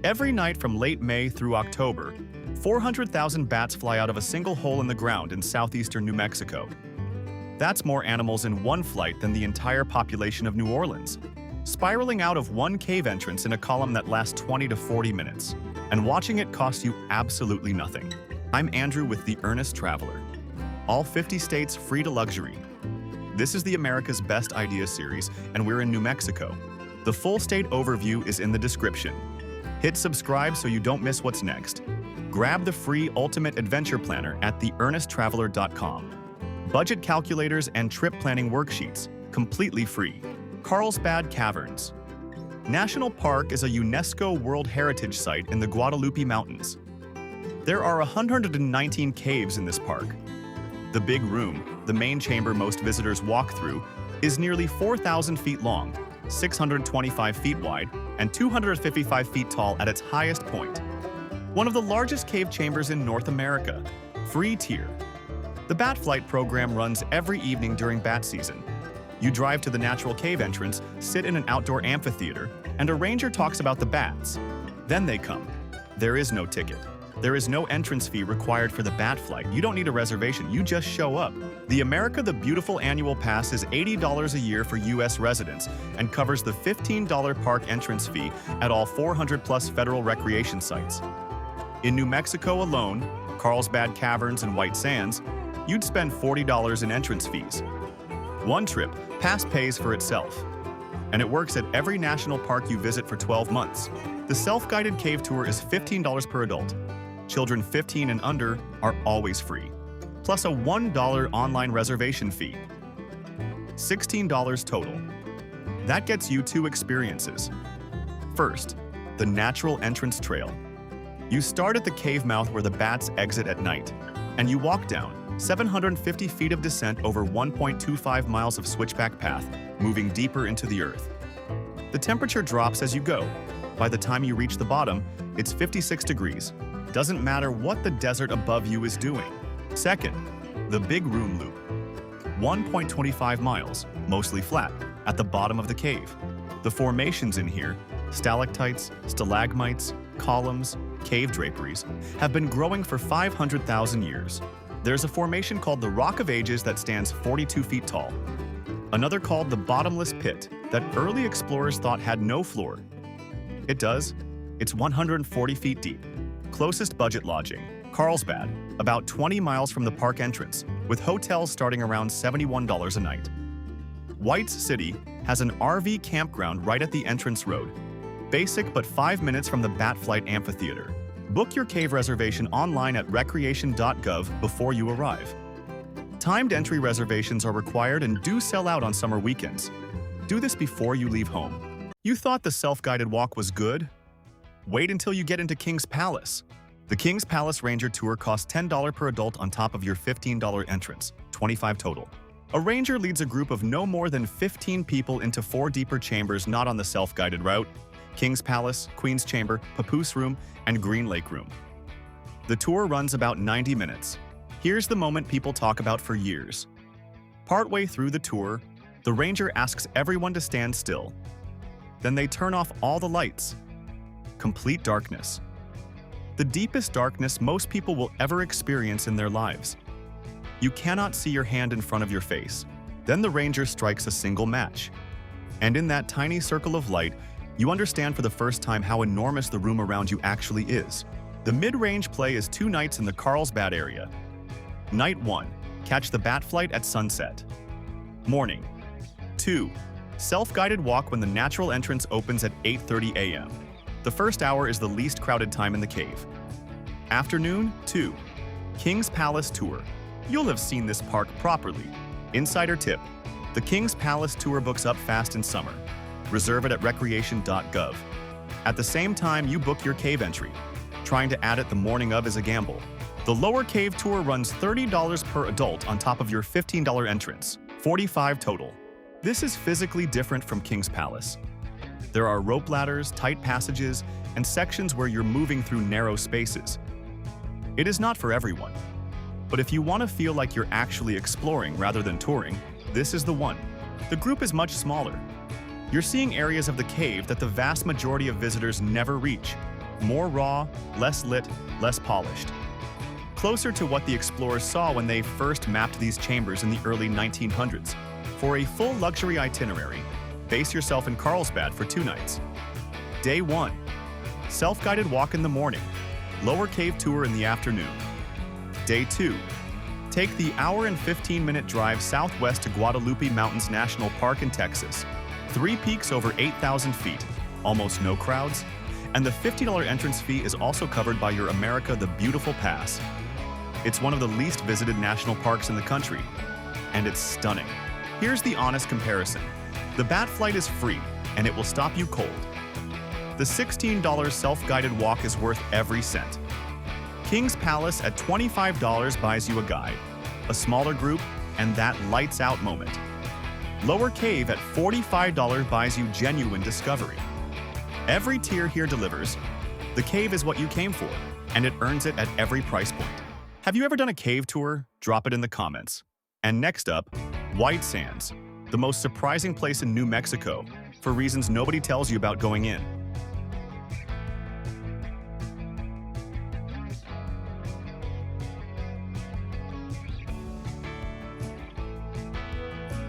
Every night from late May through October, 400,000 bats fly out of a single hole in the ground in southeastern New Mexico. That's more animals in one flight than the entire population of New Orleans, spiraling out of one cave entrance in a column that lasts 20 to 40 minutes. And watching it costs you absolutely nothing. I'm Andrew with the Earnest Traveler. All 50 states free to luxury. This is the America's Best Idea series, and we're in New Mexico. The full state overview is in the description. Hit subscribe so you don't miss what's next. Grab the free Ultimate Adventure Planner at theearnesttraveler.com. Budget calculators and trip planning worksheets, completely free. Carlsbad Caverns National Park is a UNESCO World Heritage Site in the Guadalupe Mountains. There are 119 caves in this park. The Big Room, the main chamber most visitors walk through, is nearly 4,000 feet long, 625 feet wide, and 255 feet tall at its highest point. One of the largest cave chambers in North America. Free tier. The Bat Flight program runs every evening during bat season. You drive to the natural cave entrance, sit in an outdoor amphitheater, and a ranger talks about the bats. Then they come. There is no ticket. There is no entrance fee required for the Bat Flight. You don't need a reservation, you just show up. The America the Beautiful annual pass is $80 a year for U.S. residents and covers the $15 park entrance fee at all 400-plus federal recreation sites. In New Mexico alone, Carlsbad Caverns and White Sands, you'd spend $40 in entrance fees. One trip, pass pays for itself. And it works at every national park you visit for 12 months. The self-guided cave tour is $15 per adult. Children 15 and under are always free, plus a $1 online reservation fee. $16 total. That gets you two experiences. First, the natural entrance trail. You start at the cave mouth where the bats exit at night, and you walk down 750 feet of descent over 1.25 miles of switchback path, moving deeper into the earth. The temperature drops as you go. By the time you reach the bottom, it's 56 degrees. Doesn't matter what the desert above you is doing. Second, the Big Room Loop. 1.25 miles, mostly flat, at the bottom of the cave. The formations in here, stalactites, stalagmites, columns, cave draperies, have been growing for 500,000 years. There's a formation called the Rock of Ages that stands 42 feet tall. Another called the Bottomless Pit that early explorers thought had no floor. It does. It's 140 feet deep. Closest budget lodging, Carlsbad, about 20 miles from the park entrance, with hotels starting around $71 a night. White's City has an RV campground right at the entrance road. Basic but 5 minutes from the Bat Flight Amphitheater. Book your cave reservation online at recreation.gov before you arrive. Timed entry reservations are required and do sell out on summer weekends. Do this before you leave home. You thought the self-guided walk was good? Wait until you get into King's Palace. The King's Palace Ranger Tour costs $10 per adult on top of your $15 entrance, $25 total. A ranger leads a group of no more than 15 people into 4 deeper chambers not on the self-guided route: King's Palace, Queen's Chamber, Papoose Room, and Green Lake Room. The tour runs about 90 minutes. Here's the moment people talk about for years. Partway through the tour, the ranger asks everyone to stand still. Then they turn off all the lights. Complete darkness. The deepest darkness most people will ever experience in their lives. You cannot see your hand in front of your face. Then the ranger strikes a single match. And in that tiny circle of light, you understand for the first time how enormous the room around you actually is. The mid-range play is 2 nights in the Carlsbad area. Night 1, catch the Bat Flight at sunset. Morning. 2, self-guided walk when the natural entrance opens at 8:30 a.m. The first hour is the least crowded time in the cave. Afternoon 2, King's Palace Tour. You'll have seen this park properly. Insider tip: the King's Palace Tour books up fast in summer. Reserve it at recreation.gov. At the same time you book your cave entry. Trying to add it the morning of is a gamble. The Lower Cave Tour runs $30 per adult on top of your $15 entrance, $45 total. This is physically different from King's Palace. There are rope ladders, tight passages, and sections where you're moving through narrow spaces. It is not for everyone. But if you want to feel like you're actually exploring rather than touring, this is the one. The group is much smaller. You're seeing areas of the cave that the vast majority of visitors never reach. More raw, less lit, less polished. Closer to what the explorers saw when they first mapped these chambers in the early 1900s. For a full luxury itinerary, base yourself in Carlsbad for 2 nights. Day 1. Self-guided walk in the morning. Lower cave tour in the afternoon. Day 2. Take the hour and 15-minute drive southwest to Guadalupe Mountains National Park in Texas. 3 peaks over 8,000 feet, almost no crowds, and the $50 entrance fee is also covered by your America the Beautiful Pass. It's one of the least visited national parks in the country, and it's stunning. Here's the honest comparison. The Bat Flight is free, and it will stop you cold. The $16 self-guided walk is worth every cent. King's Palace at $25 buys you a guide, a smaller group, and that lights-out moment. Lower Cave at $45 buys you genuine discovery. Every tier here delivers. The cave is what you came for, and it earns it at every price point. Have you ever done a cave tour? Drop it in the comments. And next up, White Sands, the most surprising place in New Mexico, for reasons nobody tells you about going in.